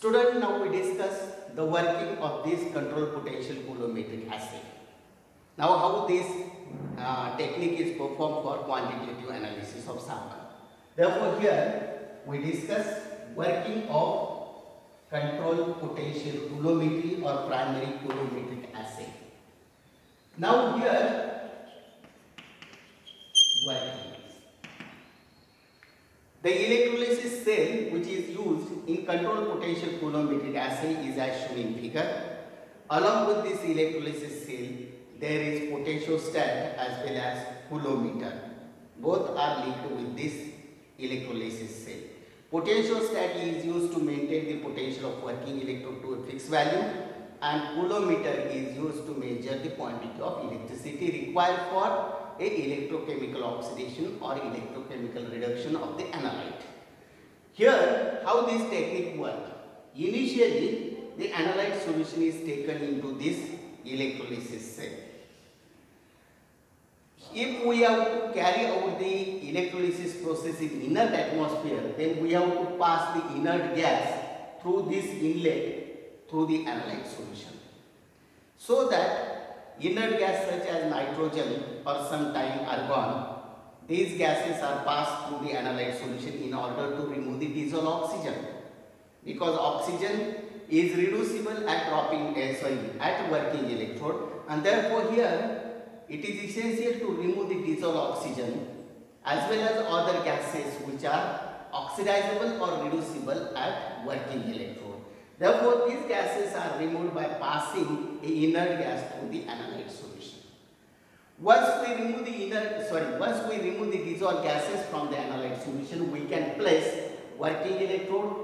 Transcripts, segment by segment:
Student, now we discuss the working of this control potential coulometric assay. Now how this technique is performed for quantitative analysis of sample. Therefore here we discuss working of control potential coulometry or primary coulometric assay. Now here working. The electrolysis cell which is used in control potential coulometric assay is as shown in figure. Along with this electrolysis cell, there is potentiostat as well as coulometer. Both are linked with this electrolysis cell. Potentiostat is used to maintain the potential of working electrode to a fixed value, and coulometer is used to measure the quantity of electricity required for a electrochemical oxidation or electrochemical reduction of the analyte. Here, how this technique works? Initially, the analyte solution is taken into this electrolysis cell. If we have to carry out the electrolysis process in inert atmosphere, then we have to pass the inert gas through this inlet through the analyte solution, so that inert gas such as nitrogen or sometime argon, these gases are passed through the analyte solution in order to remove the dissolved oxygen, because oxygen is reducible at at working electrode, and therefore here it is essential to remove the dissolved oxygen as well as other gases which are oxidizable or reducible at working electrode. Therefore, these gases are removed by passing a inert gas through the analyte solution. Once we remove the dissolved gases from the analyte solution, we can place working electrode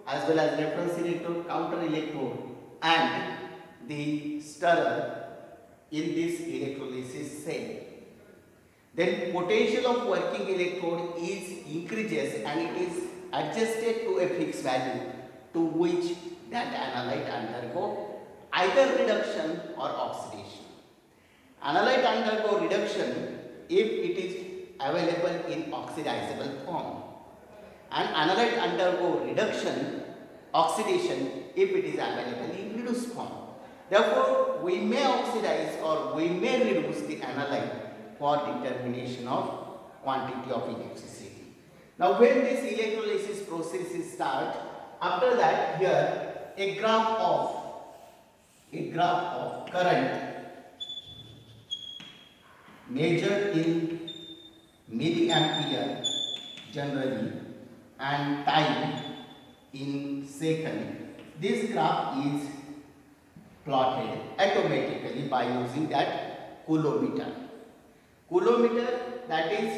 as well as reference electrode, counter electrode, and the stirrer in this electrolysis cell. Then potential of working electrode is increases and it is adjusted to a fixed value to which that analyte undergo either reduction or oxidation. Analyte undergo reduction if it is available in oxidizable form, and analyte undergo oxidation if it is available in reduced form. Therefore, we may oxidize or we may reduce the analyte for determination of quantity of electricity. Now, when this electrolysis process is start, after that here a graph of current measured in milliampere generally and time in second. This graph is plotted automatically by using that coulometer. Coulometer that is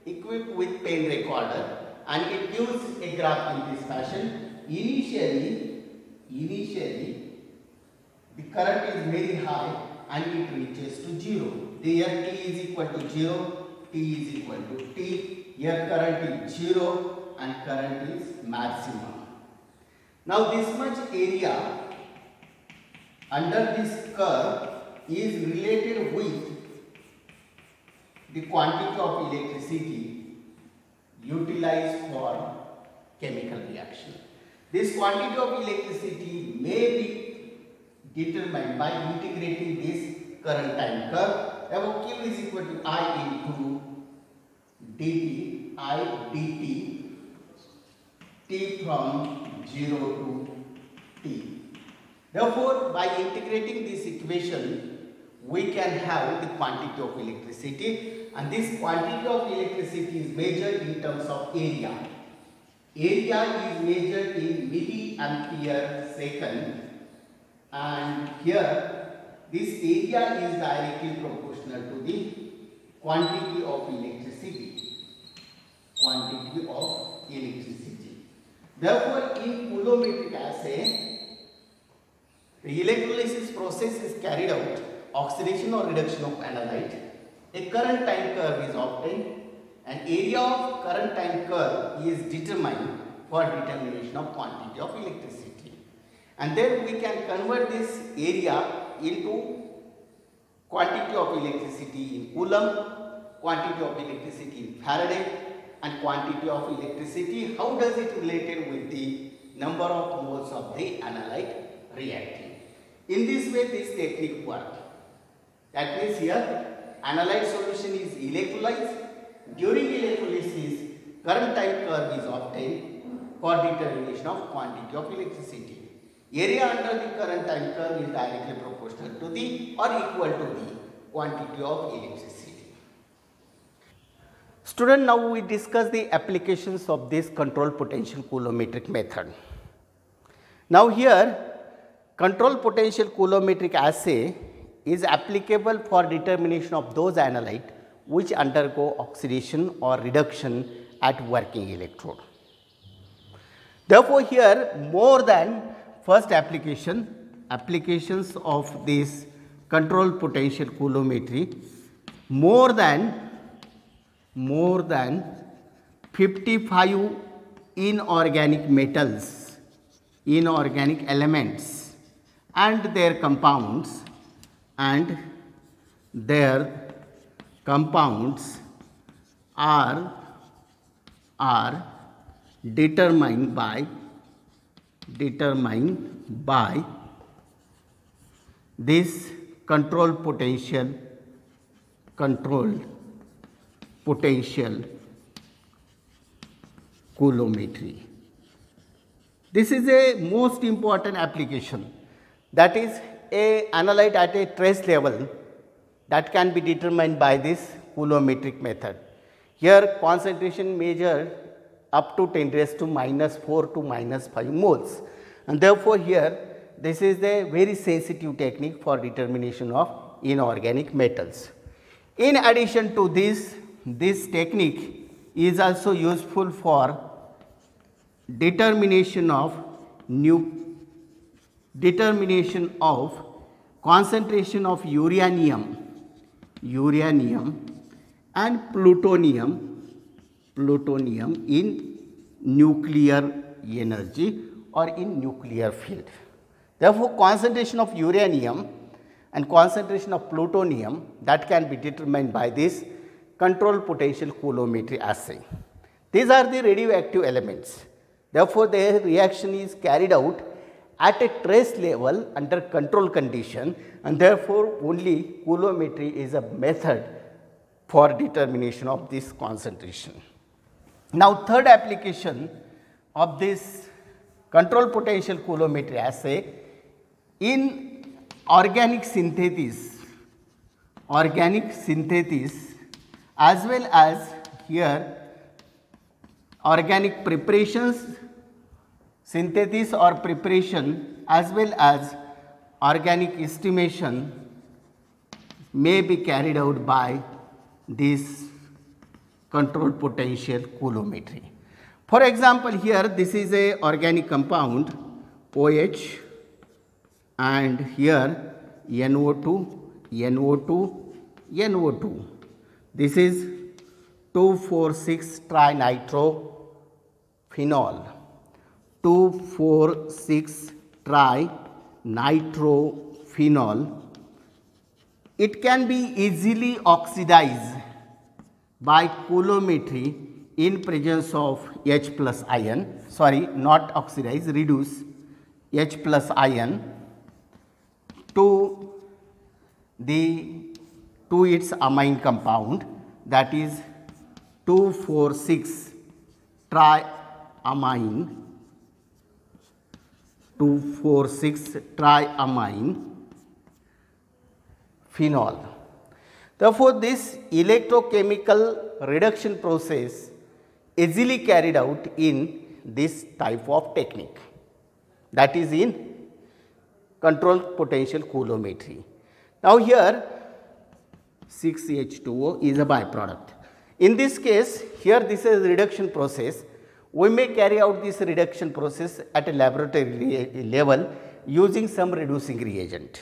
equipped with pen recorder, and it gives a graph in this fashion. Initially the current is very high and it reaches to 0. Here T is equal to 0, T is equal to T. Here current is 0 and current is maximum. Now this much area under this curve is related with the quantity of electricity utilized for chemical reaction. This quantity of electricity may be determined by integrating this current time curve. Therefore, Q is equal to I into dt, I dt, t from 0 to t. Therefore, by integrating this equation, we can have the quantity of electricity, and this quantity of electricity is measured in terms of area. Area is measured in milliampere second, and here this area is directly proportional to the quantity of electricity. Therefore, in coulometric assay, the electrolysis process is carried out, oxidation or reduction of analyte. A current time curve is obtained. An area of current time curve is determined for determination of quantity of electricity. And then we can convert this area into quantity of electricity in Coulomb, quantity of electricity in Faraday, and quantity of electricity. How does it related with the number of moles of the analyte reacting. In this way this technique works. That means here analyte solution is electrolyzed. During electrolysis, current time curve is obtained for determination of quantity of electricity. Area under the current time curve is directly proportional to the or equal to the quantity of electricity. Student, now we discuss the applications of this control potential coulometric method. Now here control potential coulometric assay is applicable for determination of those analyte which undergo oxidation or reduction at working electrode. Therefore, here more than first applications of this control potential coulometry, more than 55 inorganic metals, inorganic elements and their compounds are determined by this controlled potential coulometry. This is a most important application, that is a analyte at a trace level that can be determined by this coulometric method. Here concentration measured up to 10 raised to -4 to -5 moles, and therefore here this is a very sensitive technique for determination of inorganic metals. In addition to this technique is also useful for determination of concentration of uranium and plutonium in nuclear energy or in nuclear field. Therefore, concentration of uranium and concentration of plutonium that can be determined by this control potential coulometry assay. These are the radioactive elements. Therefore, their reaction is carried out at a trace level under control condition, and therefore only coulometry is a method for determination of this concentration. Now, third application of this control potential coulometry assay in organic synthesis as well as here organic preparations, synthesis or preparation as well as organic estimation may be carried out by this control potential coulometry. For example, here this is a organic compound OH and here NO2, NO2. This is 2,4,6-trinitrophenol, 2,4,6-trinitrophenol. It can be easily oxidized by coulometry in presence of H plus ion, not oxidize, reduce H plus ion to its amine compound, that is 2,4,6-triamine, 2,4,6-triamine phenol. Therefore, this electrochemical reduction process easily carried out in this type of technique, that is in controlled potential coulometry. Now, here 6H2O is a byproduct. In this case, here this is a reduction process. We may carry out this reduction process at a laboratory level using some reducing reagent.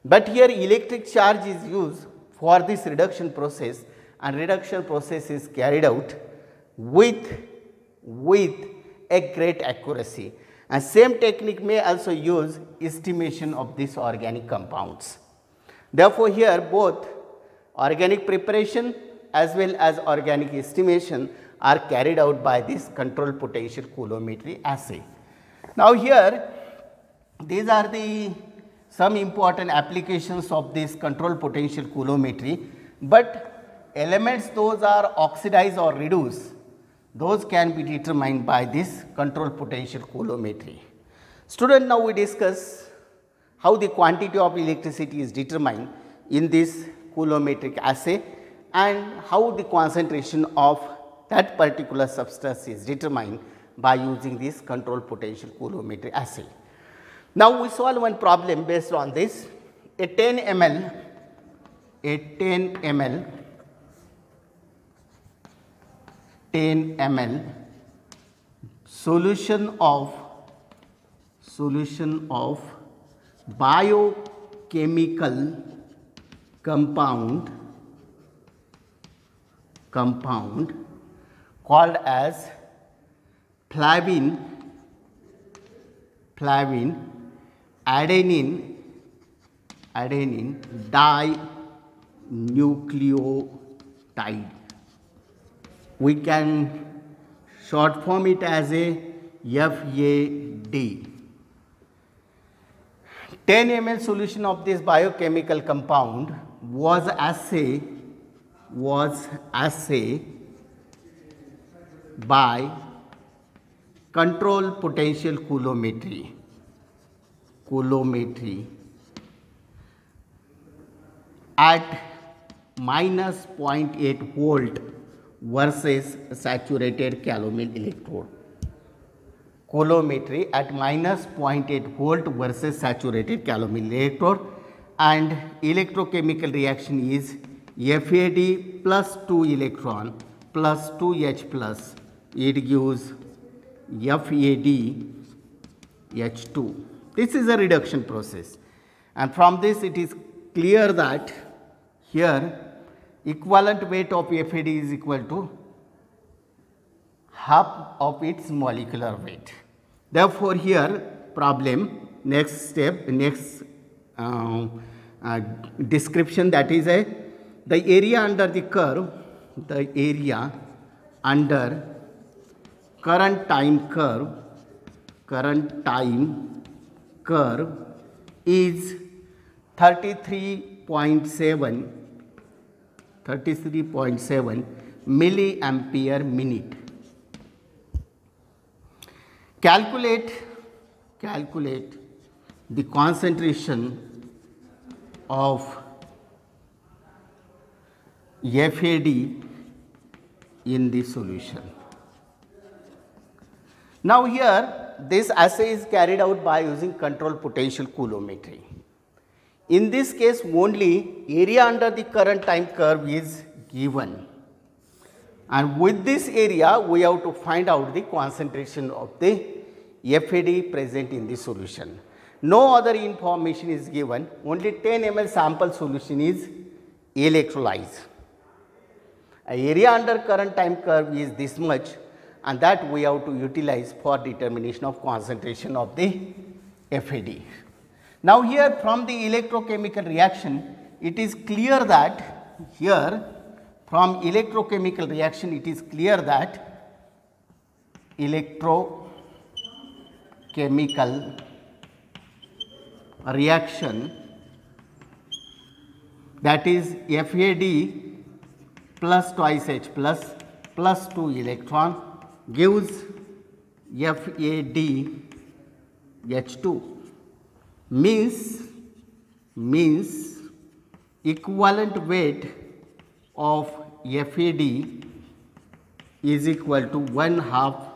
But here electric charge is used for this reduction process, and reduction process is carried out with a great accuracy, and same technique may also use estimation of these organic compounds. Therefore, here both organic preparation as well as organic estimation are carried out by this control potential coulometry assay. Now here, these are the some important applications of this control potential coulometry, but elements those are oxidized or reduced, those can be determined by this control potential coulometry. Student, now we discuss how the quantity of electricity is determined in this coulometric assay and how the concentration of that particular substance is determined by using this control potential coulometry assay. Now we solve one problem based on this. A 10 ml solution of biochemical compound called as flavin adenine dinucleotide. We can short form it as a FAD. 10 ml solution of this biochemical compound was assayed by control potential coulometry at minus 0.8 volt versus saturated calomel electrode. Coulometry at minus 0.8 volt versus saturated calomel electrode, and electrochemical reaction is FAD plus 2 electron plus 2H plus, it gives FADH2. This is a reduction process, and from this it is clear that here equivalent weight of FAD is equal to half of its molecular weight. Therefore, here problem, next step, next description, that is the area under the curve, the area under current time curve is 33.7 milliampere minute. Calculate the concentration of FAD in the solution. Now here this assay is carried out by using control potential coulometry. In this case only area under the current time curve is given, and with this area we have to find out the concentration of the FAD present in the solution. No other information is given, only 10 ml sample solution is electrolyzed. Area under current time curve is this much, and that we have to utilize for determination of concentration of the FAD. Now here from the electrochemical reaction, it is clear that here from electrochemical reaction it is clear that electrochemical reaction, that is FAD plus twice H plus 2 electron gives FADH2, means equivalent weight of FAD is equal to 1/2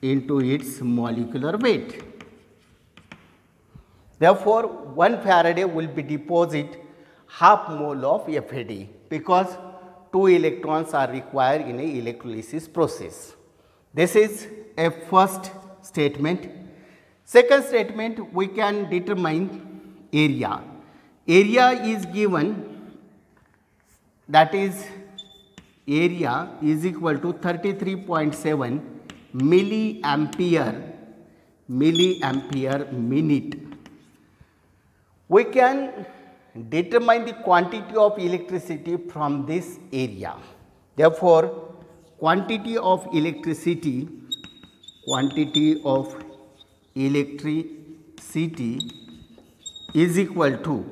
into its molecular weight. Therefore, 1 Faraday will be deposit half mole of FAD, because 2 electrons are required in a electrolysis process. This is a first statement. Second statement, we can determine area. Area is given, that is area is equal to 33.7 milliampere minute. We can determine the quantity of electricity from this area. Therefore, quantity of electricity is equal to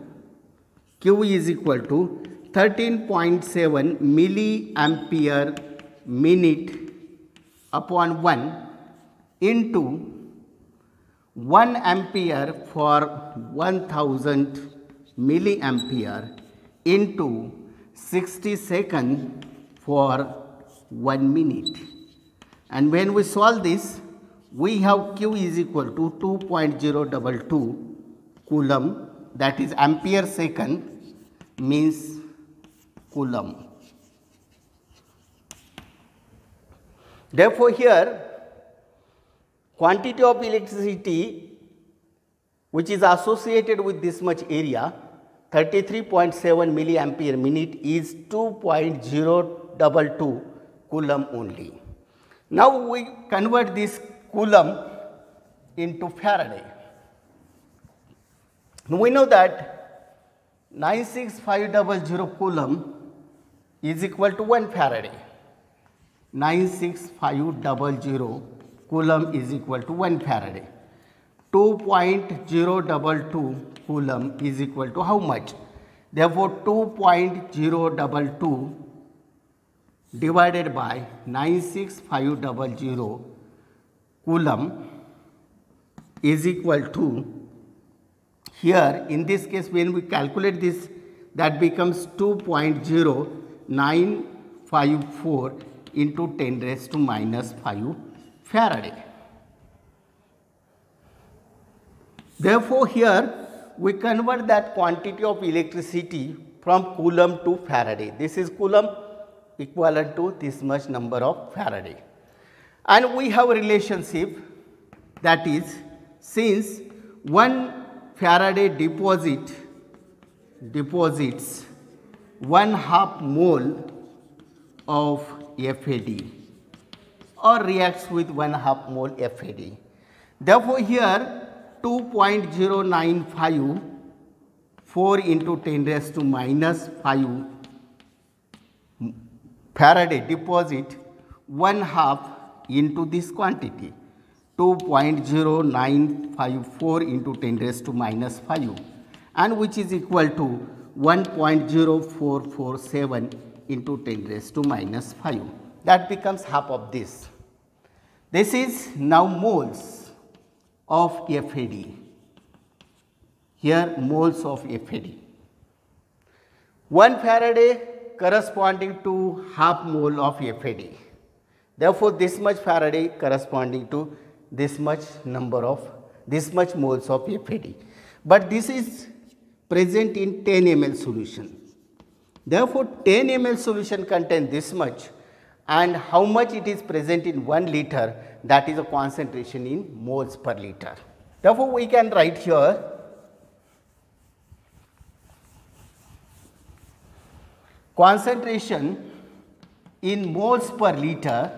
Q is equal to 13.7 milliampere minute upon 1 into 1 ampere for 1000 milliampere into 60 seconds for 1 minute. And when we solve this, we have Q is equal to 2.022 coulomb, that is ampere second means coulomb. Therefore, here quantity of electricity which is associated with this much area 33.7 milliampere minute is 2.022 coulomb only. Now, we convert this coulomb into Faraday. We know that 96500 coulomb is equal to 1 Faraday. 96500 coulomb is equal to 1 Faraday. 2.022 coulomb is equal to how much? Therefore, 2.022 divided by 96500 coulomb is equal to, here in this case when we calculate this, that becomes 2.0954 into 10 raised to minus 5 Faraday. Therefore, here we convert that quantity of electricity from coulomb to Faraday. This is coulomb equivalent to this much number of Faraday. And we have a relationship, that is, since 1 Faraday deposits 1/2 mole of FAD or reacts with 1/2 mole FAD. Therefore, here 2.0954 into 10 raised to minus 5 Faraday deposit 1/2 into this quantity 2.0954 into 10 raised to minus 5 and which is equal to 1.0447 into 10 raised to minus 5. That becomes half of this. This is now moles of FAD. Here moles of FAD. 1 Faraday corresponding to half mole of FAD. Therefore, this much Faraday corresponding to this much number of this much moles of FAD. But this is present in 10 ml solution. Therefore, 10 ml solution contains this much, and how much it is present in 1 liter, that is a concentration in moles per liter. Therefore, we can write here concentration in moles per liter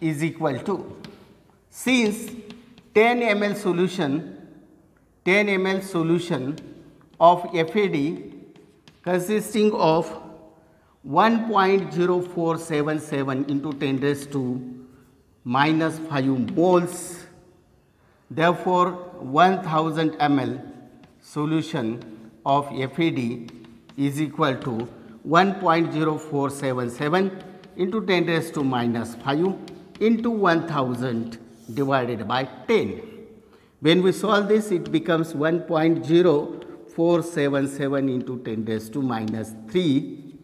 is equal to, since 10 ml solution of FAD consisting of 1.0477 into 10 raised to minus 5 moles. Therefore, 1000 ml solution of FAD is equal to 1.0477 into 10 raised to minus 5 into 1000 divided by 10. When we solve this, it becomes 1.0477 into 10 raised to minus 3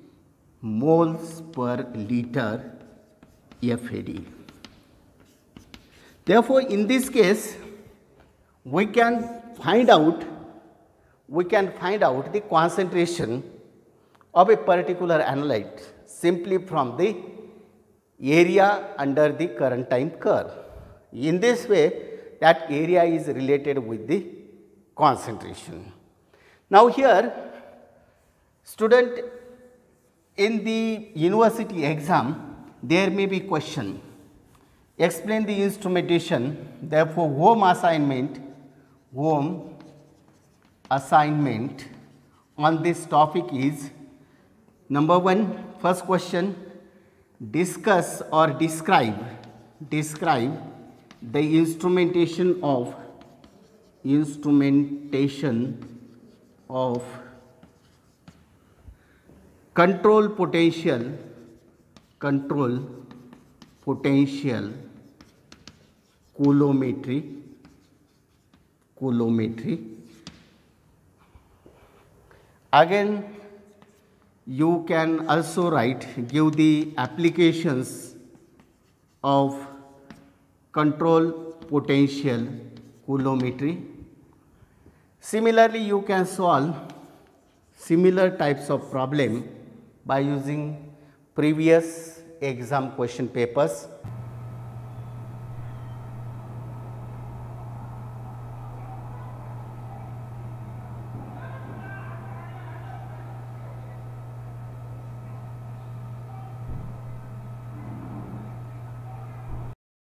moles per liter FAD. Therefore, in this case, we can find out the concentration of a particular analyte simply from the area under the current time curve. In this way, that area is related with the concentration. Now, here student, in the university exam there may be question, explain the instrumentation. Therefore, home assignment on this topic is number 1, first question, discuss or describe the instrumentation of control potential coulometry. Again, you can also give the applications of control potential coulometry. Similarly, you can solve similar types of problem by using previous exam question papers.